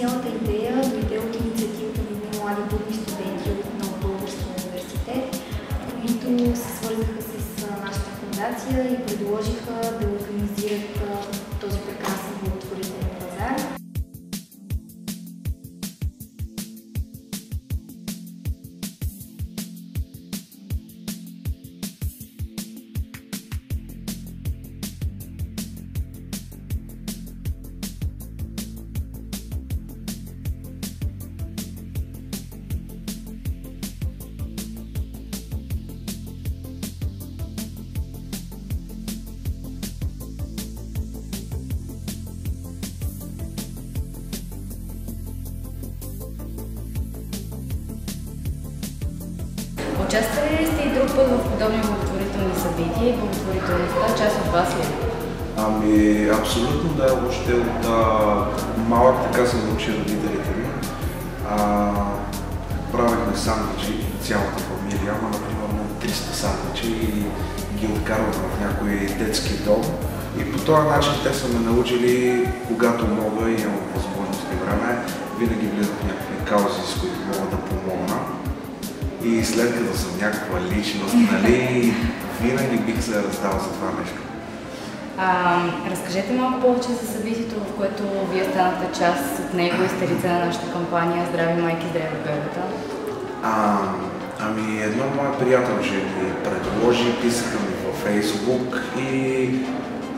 Цялата идея дойде от инициативата на млади будни студенти от Нов български университет, които се свързаха с нашата фундация и предложиха да организират този прекрасен благотворителен пазар. Участвали ли сте и друг път в подобни благотворителни събития и благотворителността част от вас ли? Абсолютно да, още от малък така съм научил родителите ми. Правихме сандвичи, цялата фамилия, например 300 сандвичи и ги откарваме в някой детски дом. И по този начин те са ме научили, когато мога и имам възможност и време, винаги влизат в някакви каузи, с които мога да помогна. И след като съм някаква личност, нали, винаги бих се раздал за това нещо. Разкажете малко повече за събитието, в което вие станахте част от него и сте лице на нашата кампания Здрави майки, здрави бебета. Едно моя приятелче ми предложи, писаха ми във Фейсбук и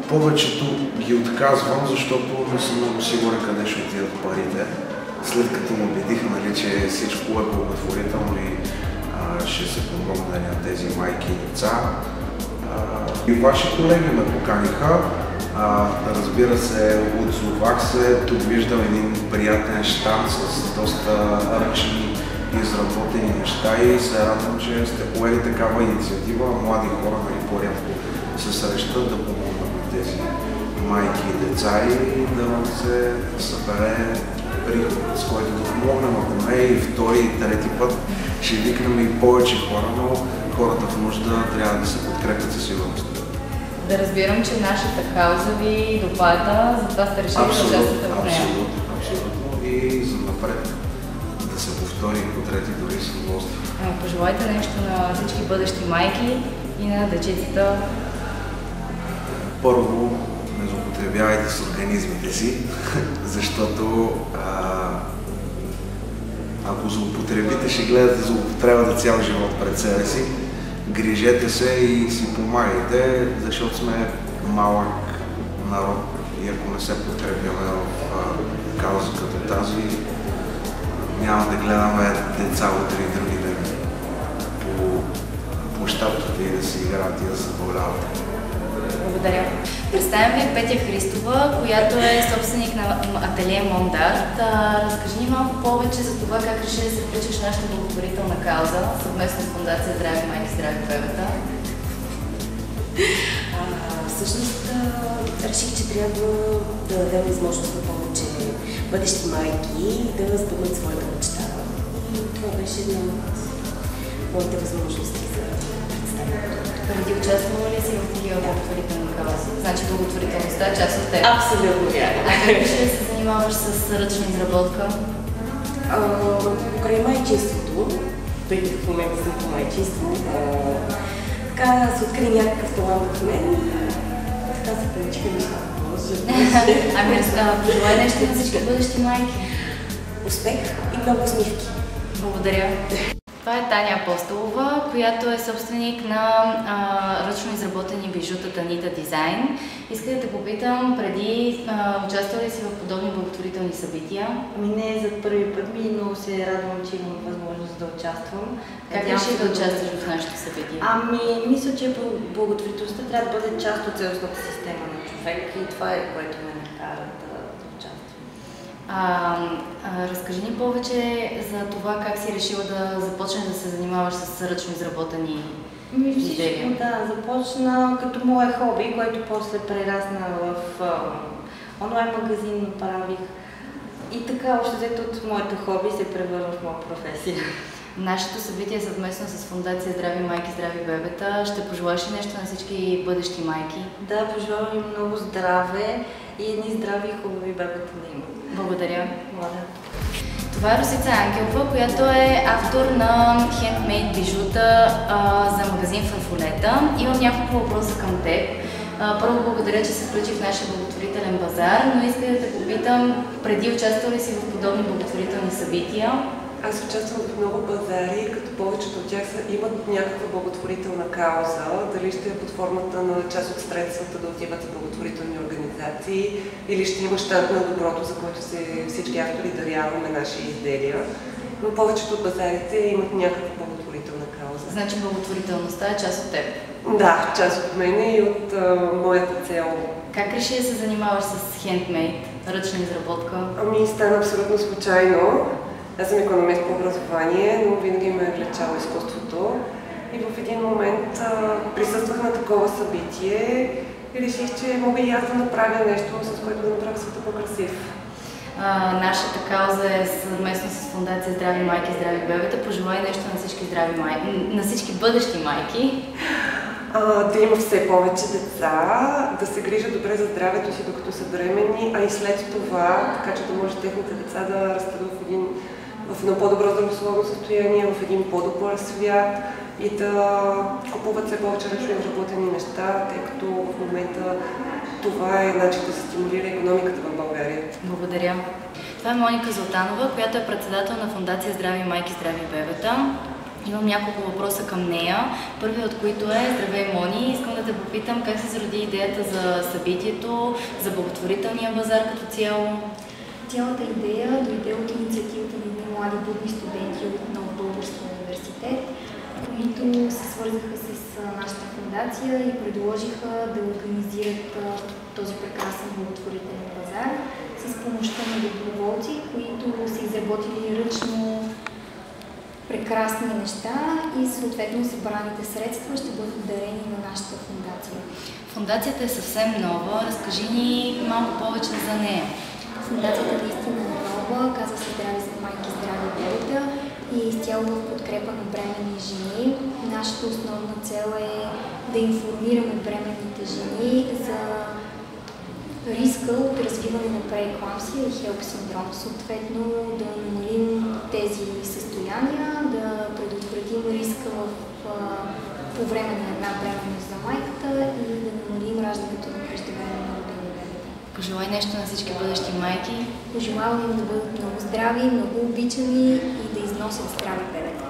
повечето ги отказвам, защото не съм много сигурен къде ще отидат парите. След като ме убедиха, нали, че всичко е благотворително и ще се помогне на тези майки и деца. И ваши колеги ме поканиха. Разбира се, от Зловаксе тук виждам един приятен щанд с доста ръчни изработени неща и се радвам, че сте поели такава инициатива. Млади хора, нали, по-рядко се срещат да помогнат на тези майки и деца и да се събере приход, с който да помогнем, ако не и втори и трети път ще викнем и повече хора, но хората в нужда трябва да се подкрепят със сигурност. Да разбирам, че нашата кауза ви допада, затова сте решили да участвате в нея. Абсолютно. И за напред да се повтори по трети дори с удоволствие. Пожелайте нещо на всички бъдещи майки и на дечицата. Първо, не злоупотребявайте с организмите си, защото ако злоупотребите, ще гледате злоупотребата цял живот пред себе си. Грижете се и си помагайте, защото сме малък народ и ако не се подкрепяме в кауза като тази, няма да гледаме деца утре и други дни по площадките и да си играят и да се забавляват. Благодаря. Представям ви Петя Христова, която е собственик на ателие Мондарт. Разкажи ни малко повече за това как реши да се включиш в нашата благотворителна кауза, съвместно с Фундация Здрави майки, здрави бебета. Всъщност реших, че трябва да дадем възможност на повече бъдещи майки да сбъднат своята мечта. И това беше една от моите възможности за представянето. Преди участвала ли си в такива благотворителни каузи? Значи благотворителността е част от теб. Абсолютно вярно. А как ще се занимаваш с ръчна изработка? Покрай майчинството, тъй като в момента съм по майчинство, така се откри някакъв талант в мен и така се получиха нещата. Пожелай нещо на всички бъдещи майки. Успех и много усмивки. Благодаря. Това е Таня Апостолова, която е собственик на ръчно изработени бижутата Нита Дизайн. Исках да те попитам, преди участвали ли си в подобни благотворителни събития? Не за първи път ми, но се радвам, че имам възможност да участвам. Как реши да участваш в нашите събития? Мисля, че благотворителността трябва да бъде част от цялостната система на човек и това е което ме накара да участвам. Разкажи ни повече за това как си решила да започнеш да се занимаваш с ръчно изработени изделия. Да, започна като мое хоби, което после прерасна в онлайн магазин, направих. И така, още взето от моето хоби се превърна в моя професия. Нашето събитие е съвместно с Фундация Здрави майки, здрави бебета. Ще пожелаш ли нещо на всички бъдещи майки? Да, пожелавам им много здраве и едни здрави и хубави бебета да имат. Благодаря. Моля. Това е Росица Ангелова, която е автор на хендмейд бижута за магазин Фанфолета. Имам няколко въпроса към теб. Първо благодаря, че се включи в нашия благотворителен базар, но искам да те попитам, преди участвал ли си в подобни благотворителни събития? Аз участвам в много базари, като повечето от тях имат някаква благотворителна кауза, дали ще е под формата на част от средствата да отиват за благотворителни организации, или ще има щанд на доброто, за който всички автори даряваме наши изделия. Но повечето от базарите имат някаква благотворителна кауза. Значи благотворителността е част от теб? Да, част от мен и от моята цел. Как реши да се занимаваш с хендмейд, ръчна изработка? Ами стана абсолютно случайно. Аз съм икономист по образование, но винаги ме е влечало изкуството. И в един момент присъствах на такова събитие и реших, че мога и аз да направя нещо, с което да направя света по-красив. Нашата кауза е съвместно с Фондация Здрави майки, здрави бебета. Пожелай нещо на всички здрави майки, на всички бъдещи майки. Да има все повече деца, да се грижат добре за здравето си, докато са бременни, а и след това, така че да може техните деца да растат в едно по-добро здравословно състояние, в един по-добър свят и да купуват все повече ръчно изработени неща, тъй като в момента това е начин да се стимулира икономиката в България. Благодаря. Това е Моника Златанова, която е председател на Фондация Здрави майки, здрави бебета. Имам няколко въпроса към нея. Първият от които е: здравей, Мони, искам да те попитам как се зароди идеята за събитието, за благотворителния базар като цяло? Цялата идея дойде от инициативата на едни млади будни студенти от Нов български университет, които се свързаха с нашата фондация и предложиха да организират този прекрасен благотворителен базар с помощта на доброволци, които са изработили ръчно прекрасни неща и съответно събраните средства ще бъдат дарени на нашата фондация. Фондацията е съвсем нова. Разкажи ни малко повече за нея. Фондацията наистина е нова, казва се Здрави за майки, здрави бебета и изцяло в подкрепа на бременни жени. Нашата основна цел е да информираме бременните жени за риска от развиване на прееклампсия и хелп синдром, съответно да намалим тези състояния, да предотвратим риска по време на една бременност за майката и да намалим раждането на преждевременно родени бебета. Пожелай нещо на всички бъдещи майки. Пожелавам им да бъдат много здрави, много обичани и да износят здрави бебета.